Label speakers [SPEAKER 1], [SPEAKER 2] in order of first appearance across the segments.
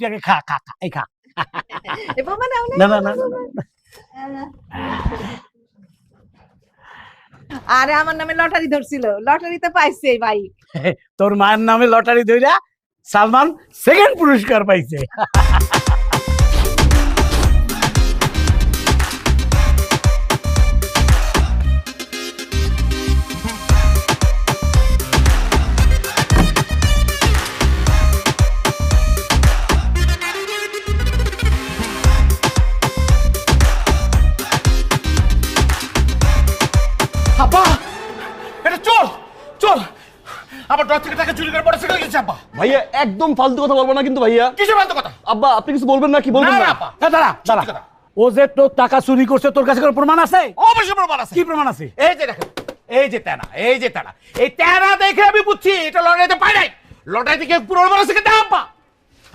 [SPEAKER 1] তুই আগে খা খা খা এই খা
[SPEAKER 2] এ বাবা নাও
[SPEAKER 1] না না না না।
[SPEAKER 2] আরে আমার নামে লটারি ধরছিল, লটারিতে পাইছে এই ভাই।
[SPEAKER 1] তোর মায়ের নামে লটারি ধইরা সালমান সেকেন্ড পুরস্কার পাইছে।
[SPEAKER 3] আব্বা এটা চোর চোর আমার ডর থেকে টাকা চুরি করে মোটরসাইকেল গেছে আব্বা।
[SPEAKER 4] ভাইয়া একদম ফালতু কথা বলবো না কিন্তু ভাইয়া।
[SPEAKER 3] কিসের ফালতু কথা?
[SPEAKER 4] আব্বা আপনি কিছু বলবেন না কি বলবেন
[SPEAKER 3] না
[SPEAKER 4] না?
[SPEAKER 3] আব্বা,
[SPEAKER 1] দাঁড়া দাঁড়া,
[SPEAKER 3] কথা।
[SPEAKER 1] ও যে তোর টাকা চুরি করছে তোর কাছে কোনো প্রমাণ আছে?
[SPEAKER 3] অবশ্যই প্রমাণ আছে।
[SPEAKER 1] কি প্রমাণ আছে?
[SPEAKER 3] এই যে দেখেন, এই যে তেনা, এই যে তেনা, এই তেনা দেখে আমি বুঝছি এটা লটারিতে পাই নাই। লটারি থেকে পুরো মোটরসাইকেল দাও আব্বা।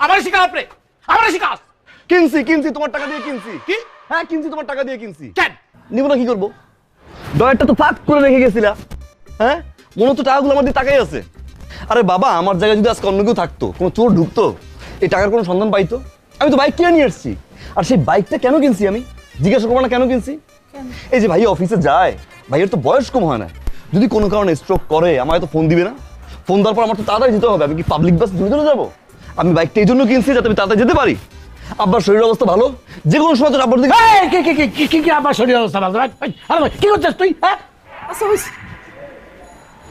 [SPEAKER 3] আমার শিখা আপনি, আমার শিখা।
[SPEAKER 4] কিনছি তোমার টাকা দিয়ে কিনছি।
[SPEAKER 3] কি?
[SPEAKER 4] হ্যাঁ কিনছি তোমার টাকা দিয়ে কিনছি।
[SPEAKER 3] কেন?
[SPEAKER 4] নিব না কি করবো? ডয়ারটা তো ফাঁক করে রেখে গেছিলা। হ্যাঁ মনে হতো টাকাগুলো আমার দিয়ে টাকাই আছে। আরে বাবা আমার জায়গায় যদি আজকে অন্য কেউ থাকতো, কোনো চোর ঢুকতো, এই টাকার কোনো সন্ধান পাইতো? আমি তো বাইক কিনে নিয়ে এসেছি। আর সেই বাইকটা কেন কিনছি আমি জিজ্ঞাসা করবো না কেন কিনছি? এই যে ভাই অফিসে যায়, ভাইয়ের তো বয়স কম হয় না, যদি কোনো কারণে স্ট্রোক করে আমায় তো ফোন দিবে না? ফোন দেওয়ার পর আমার তো তাড়াতাড়ি যেতে হবে। আমি কি পাবলিক বাস ধরে ধরে যাবো? আমি বাইকটা এই জন্য কিনছি যাতে আমি তাড়াতাড়ি যেতে পারি। আব্বার শরীরের অবস্থা ভালো, যে কোনো সময় তো আব্বার দিকে
[SPEAKER 1] এই, কি আবার শরীর অবস্থা ভালো? আরে কি করছিস তুই? হ্যাঁ
[SPEAKER 2] আচ্ছা হইছে।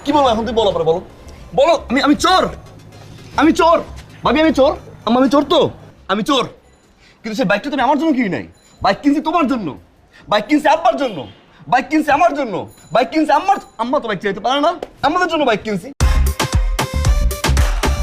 [SPEAKER 4] কি বলবো এখন? তুই বলো পরে বলো বলো। আমি চোর, আমি চোর ভাবি, আমি চোর। আমি চোর তো, আমি চোর। কিন্তু সেই বাইকটা তুমি আমার জন্য কিনি নাই। বাইক কিনছি তোমার জন্য, বাইক কিনছি আব্বার জন্য, বাইক কিনছি আমার জন্য, বাইক কিনছি আম্মা তো বাইক চাইতে পারে না, আমাদের জন্য বাইক কিনছি।